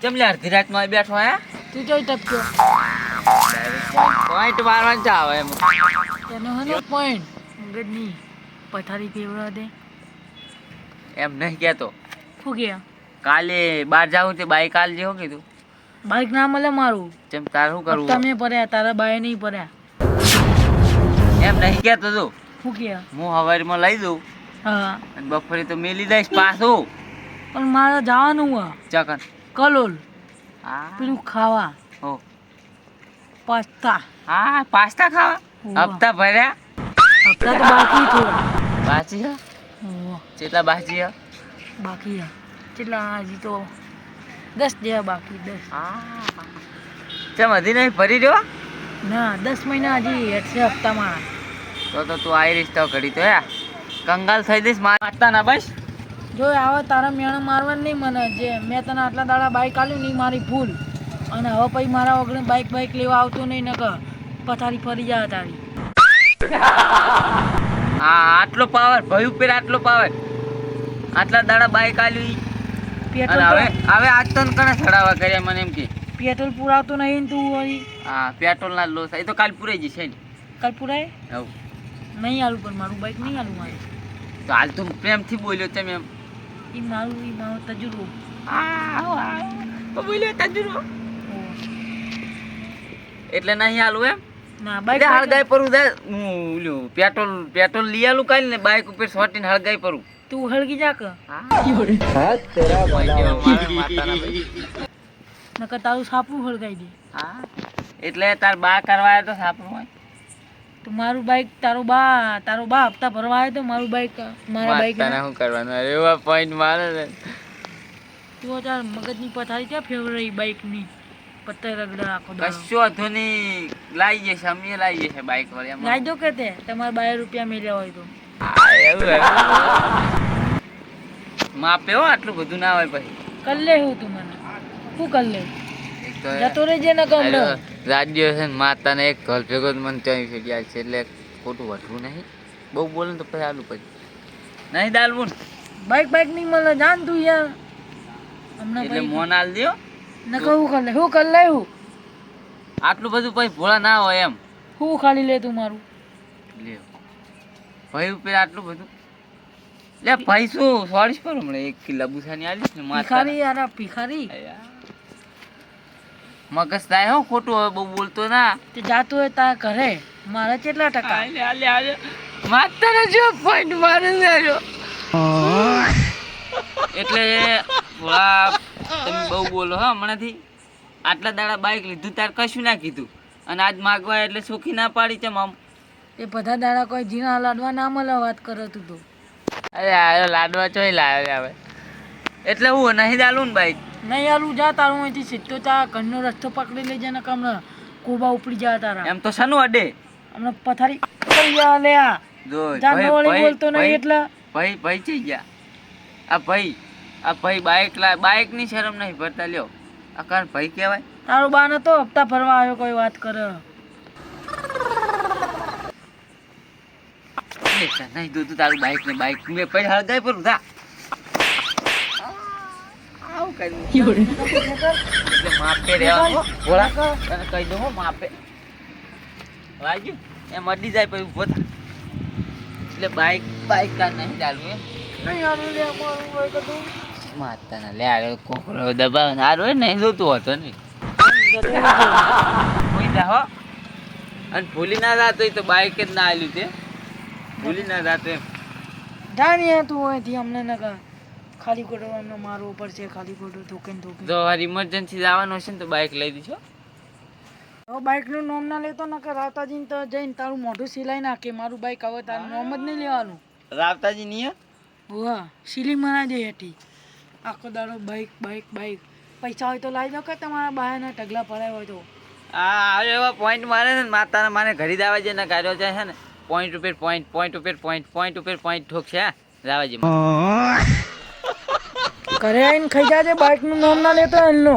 કેમ લે અડધી રાતમાં બેઠો હે તું જોઈ ટપક્યો પોઈન્ટ મારવાનું ચા આવે એમ તેનો હનો પોઈન્ટ મગજની પથારી ફેવરા દે એમ નહીં કહેતો શું કે કાલે બહાર જાવું તે બાઈક કાલ જે હું કીધું બાઈક ના મળે મારું જેમ તાર શું કરવું તમે પડ્યા તારા બાય નહીં પડ્યા એમ નહીં કહેતો તું શું કે હું હવારીમાં લઈ દઉં હા અને બપોરે તો મેલી દઈશ પાછું પણ મારે જવાનું હે ચકન કલોલ હા પેલું ખાવા હો પાસ્તા હા પાસ્તા ખાવા હોવે. હપ્તા ભર્યા હપ્તા તો બાકી થોડા બાચી હે હોવે. કેટલા બાચી હે બાકી હે કેટલા હજી તો 10 જેવા બાકી 10 ચમ હજી નહીં ભરી રહ્યો ના 10 મહિના હજી હેઠશે હપ્તામાં તો તું આવી રહીશ તો ઘડી તો હે કંગાલ થઈ દઈશ મારતા ના બસ જો આવે તારા મેણ મારવાનું નહીં મને જે મેં તને આટલા દાડા બાઈક આલ્યું નહીં મારી ભૂલ અને હવે પછી મારા વગર બાઈક લેવા આવતું નહીં નકર પથારી ફરી જાય તારી હા આટલો પાવર ભય ઉપર આટલો પાવર આટલા દાડા બાઈક આલ્યું ઈ. અને પેટ્રોલ હવે હવે આજ તો કને ચડાવવા કર્યા મને એમ કે પેટ્રોલ પુરાવતો નહીં ને તું વળી હા પેટ્રોલ ના લોસ એ તો કાલ પૂરાઈ જશે ને કાલ પુરાય હવ નહીં આલું પણ મારું બાઈક નહીં આલું મારે તો હાલ તું પ્રેમથી બોલ્યો તમે એમ એ મારો તજુર્બો બોલ્યો તજુર્બો હોવે. એટલે નહીં હાલું એમ ના બાઈક બાઈક હળગાઈ પરું દે હું ઓલું પેટ્રોલ લઈ આલું કાલ ને બાઈક ઉપર સોટીને હળગાઈ પરું તું હળગી જા કે નકર તારું સાપરું હળગાઈ દે હા એટલે તાર બા કરવા આવ્યો તો સાપરું હોય તો મારું બાઈક તારો બા હપ્તા ભરવા આવ્યો તો મારું બાઈક મારા બાઈક શું કરવાનું અરે એવા પોઈન્ટ મારે ને તું તાર મગજની પથારી ક્યાં ફેવરેટ બાઈકની પત્તર રગડા આખો દાડો કશો ધોની લાવી જશે અમે લાવી જશે બાઈક વાળી એમાં. લાઈ દો કે તે તમારે 12 રૂપિયા મેલ્યા હોય તો હા, એવું હે. માપે હો આટલું બધું ના હોય પછી કર લે હું તું મને શું કર લે એક તો જતો રહેજે ને કમ રાજ્યો છે ને માતાને એક ઘર ભેગો જ મને ત્યાં ફેર્યા છે એટલે ખોટું વટવું નહીં બહુ બોલે ને તો પછી આલું પછી નહીં દાલવું ને બાઈક નહીં મળે જાન તું યાર હમણાં એટલે પછી મોન આલ દ્યો ન કહું કર લે હું કર લે હું આટલું બધું પછી ભોળા ના હોય એમ હું ખાલી લે તું મારું લ્યો ભાઈ ઉપર આટલું બધું લે ભાઈ શું સોરીશ પર હમણાં 1 કિલો બુસાની આલીશ ને માતા ભિખારી યાર ભિખારી મગજ થાય હો ખોટું હવે બહુ બોલતો ના તે જાતું હોય તારા ઘરે મારા કેટલા ટકા માતાને જો પોઈન્ટ મારે છે એટલે થોડા તમે બહુ બોલો હા હમણાંથી આટલા દાડા બાઈક લીધું તાર કશું ના કીધું અને આજ માગવા એટલે સુખી ના પાડી છે આમ એ બધા દાડા કોઈ જીણા લાડવા ના મળે વાત કરે તું તો અરે આ લાડવા ચોય લાવ્યા હવે એટલે હું નહીં દાલું ને બાઈક નહીં આલું જા તારું અહીંથી સીધો તા ઘરનો રસ્તો પકડી લેજે ને કમ કોબા ઉપડી જાય તારા એમ તો શાનું અડે હમણાં પથારી કરી જા લે આ જો જાનનો વળી બોલતો નહીં એટલે ભાઈ ભાઈ ચઈ ગયા આ ભાઈ બાઈક ની શરમ નહીં ભરતા લ્યો આ કારણ ભાઈ કહેવાય તારો બા નતો હપ્તા ભરવા આવ્યો કોઈ વાત કરે નહીં તું તારું બાઈક ને બાઈક મેં પછી હળગાઈ પર ઉધા આવું કર્યું એટલે માપે રહેવાનું ભોળા તને કહી દઉં હો માપે વાગ્યું એમ અડી જાય પછી ઉભો થા એટલે બાઈક તાર નહીં ચાલવું એમ નહીં આલું લે અમારું હોય કે તું માતાના લે આ કોકરો દબાવ હાર હોય ને જોતું હતો નહીં કોઈ જા હો અને ભૂલી ના જાતો હોય તો બાઈક જ ના આલ્યું તે ભૂલી ના જાતો એમ જાણીએ તું અહીંથી અમને ન કર ખાલી ખોટો અમને મારવો પડશે ખાલી ખોટો ધોકે જો વાર ઇમરજન્સી જવાનું હશે ને તો બાઈક લઈ દીધો હવે બાઇકનું નામ ના લેતો નકર રાવતાજીને તો જઈને તારું મોઢું સિલાઈ નાખે મારું બાઇક હવે તારું નામ જ નહીં લેવાનું રાવતાજી નહીં વાહ સિલી મના દે હેઠી આખો દાડો બાઇક પૈસા હોય તો લાવી દો કે તમારા બહારના ઢગલા પડાય હોય તો હા એવા પોઈન્ટ મારે છે ને માતાના માને ઘડી દાવાજી ને કાર્યો છે ને પોઈન્ટ ઉપર પોઈન્ટ ઠોકશે હા દાવાજી ઘરે આવીને ખાઈ જાજે બાઇકનું નામ ના લેતો એમનો